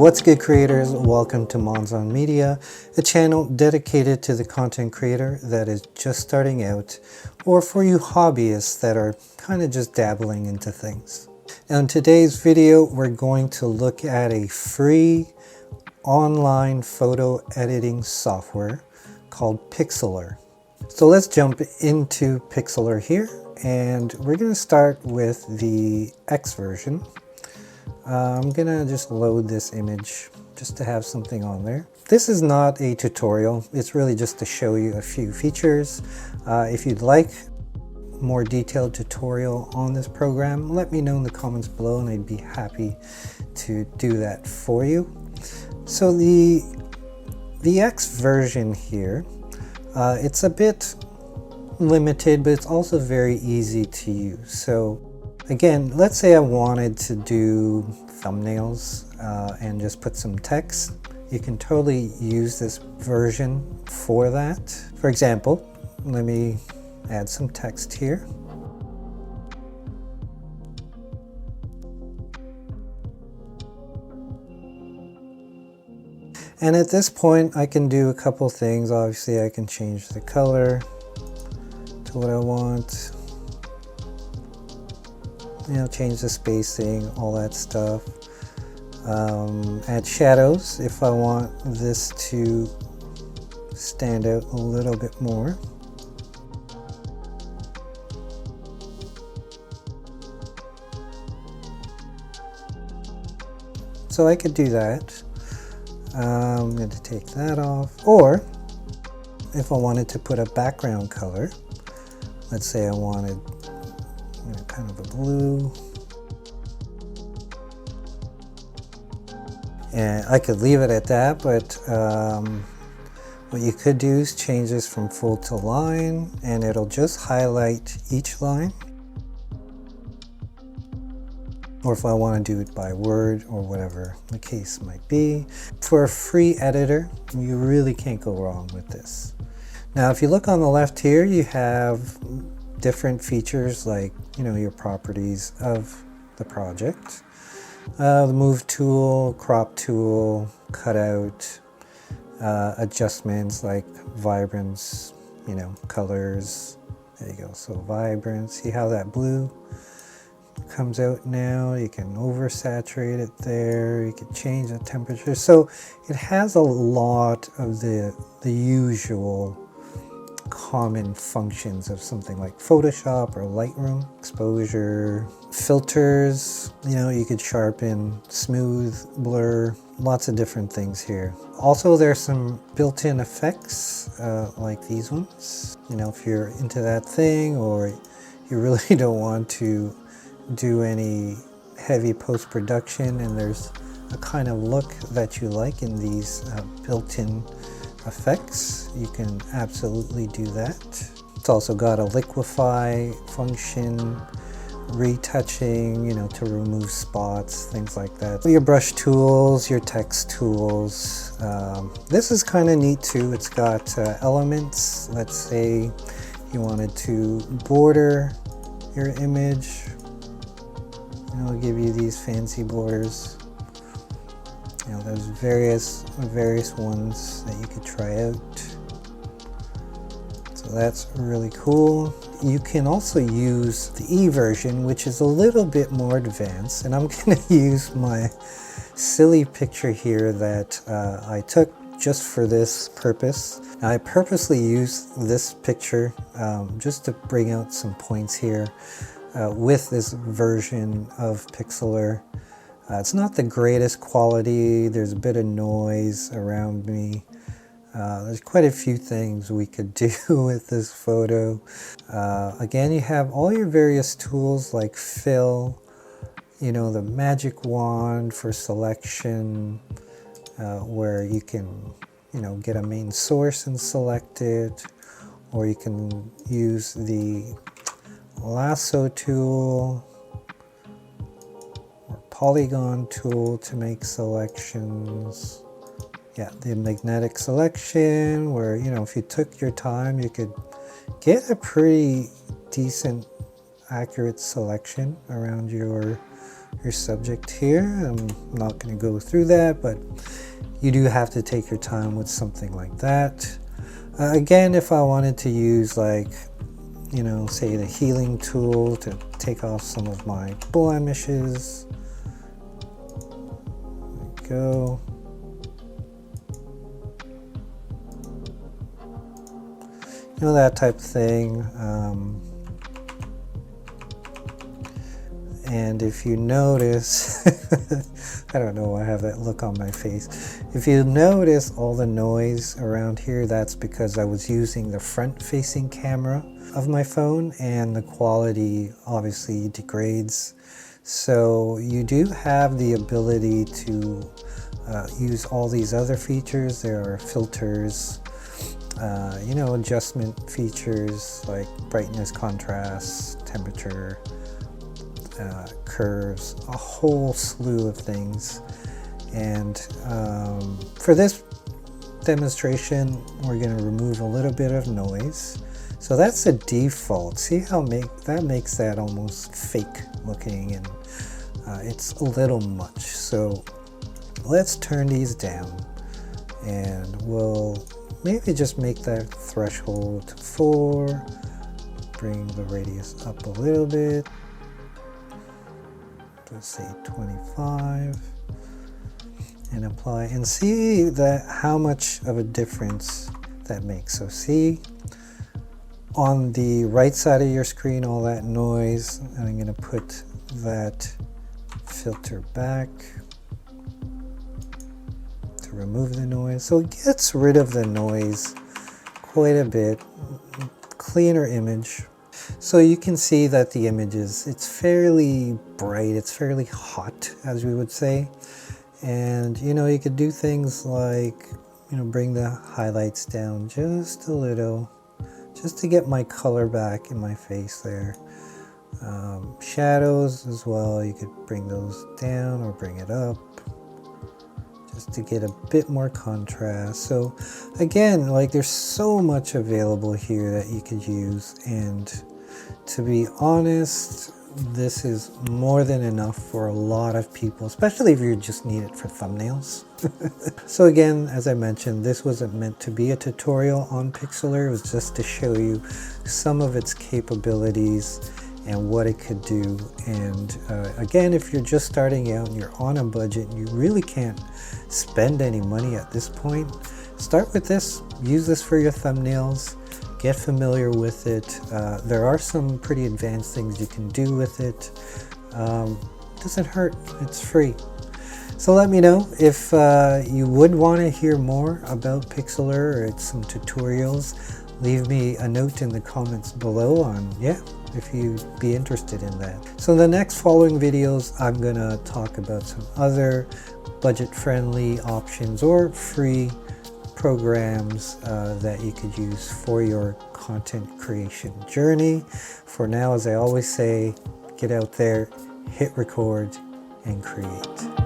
What's good, creators? Welcome to Monzon Media, a channel dedicated to the content creator that is just starting out, or for you hobbyists that are kind of just dabbling into things. Now, in today's video, we're going to look at a free online photo editing software called PIXLR. So let's jump into PIXLR here, and we're going to start with the X version. I'm gonna just load this image just to have something on there. This is not a tutorial, it's really just to show you a few features. If you'd like more detailed tutorial on this program, let me know in the comments below and I'd be happy to do that for you. So the X version here, it's a bit limited, but it's also very easy to use. So again, let's say I wanted to do thumbnails and just put some text. You can totally use this version for that. For example, let me add some text here. And at this point, I can do a couple things. Obviously, I can change the color to what I want. You know, change the spacing, all that stuff. Add shadows if I want this to stand out a little bit more. So I could do that. I'm going to take that off. Or if I wanted to put a background color, let's say I wanted kind of a blue, and I could leave it at that, but what you could do is change this from full to line, and it'll just highlight each line. Or if I want to do it by word or whatever the case might be. For a free editor, you really can't go wrong with this. Now, if you look on the left here, you have different features like, you know, your properties of the project. The move tool, crop tool, cutout, adjustments like vibrance, you know, colors. There you go, so vibrance. See how that blue comes out now? You can oversaturate it there. You can change the temperature. So it has a lot of the usual common functions of something like Photoshop or Lightroom. Exposure, filters, you know, you could sharpen, smooth, blur, lots of different things here. Also, there's some built-in effects like these ones. You know, if you're into that thing or you really don't want to do any heavy post-production and there's a kind of look that you like in these built-in effects, you can absolutely do that. It's also got a liquefy function, retouching, you know, to remove spots, things like that. Your brush tools, your text tools. This is kind of neat too. It's got elements. Let's say you wanted to border your image. It'll give you these fancy borders. You know, there's various ones that you could try out. So that's really cool. You can also use the E version, which is a little bit more advanced, and I'm going to use my silly picture here that I took just for this purpose. Now, I purposely used this picture just to bring out some points here with this version of PIXLR. It's not the greatest quality. There's a bit of noise around me. There's quite a few things we could do with this photo. Again, you have all your various tools like fill, you know, the magic wand for selection, where you can, you know, get a main source and select it, or you can use the lasso tool, polygon tool to make selections. Yeah, the magnetic selection, where, you know, if you took your time, you could get a pretty decent, accurate selection around your your subject here. I'm not going to go through that, but you do have to take your time with something like that. Again, if I wanted to use, like, you know, say the healing tool to take off some of my blemishes. There we go. You know, that type of thing. And if you notice, I don't know why I have that look on my face. If you notice all the noise around here, that's because I was using the front-facing camera of my phone, and the quality obviously degrades. So you do have the ability to use all these other features. There are filters, you know, adjustment features like brightness, contrast, temperature, curves, a whole slew of things. And for this demonstration, we're going to remove a little bit of noise. So that's the default. See how that makes that almost fake looking, and it's a little much. So let's turn these down, and we'll maybe just make that threshold to 4, bring the radius up a little bit. Let's say 25, and apply, and see that how much of a difference that makes. So see on the right side of your screen all that noise, and I'm going to put that filter back to remove the noise. So it gets rid of the noise quite a bit, cleaner image. So you can see that the image it's fairly bright, it's fairly hot, as we would say. And you know, you could do things like, you know, bring the highlights down just a little, just to get my color back in my face there. Shadows as well, you could bring those down or bring it up, just to get a bit more contrast. So again, like, there's so much available here that you could use, and to be honest, this is more than enough for a lot of people, especially if you just need it for thumbnails. So again, as I mentioned, this wasn't meant to be a tutorial on PIXLR. It was just to show you some of its capabilities and what it could do. And again, if you're just starting out and you're on a budget and you really can't spend any money at this point, start with this. Use this for your thumbnails. Get familiar with it. There are some pretty advanced things you can do with it. Doesn't hurt, it's free. So let me know if you would want to hear more about PIXLR or some tutorials. Leave me a note in the comments below on, if you'd be interested in that. So in the next following videos, I'm gonna talk about some other budget-friendly options or free programs that you could use for your content creation journey. For now, as I always say, get out there, hit record, and create.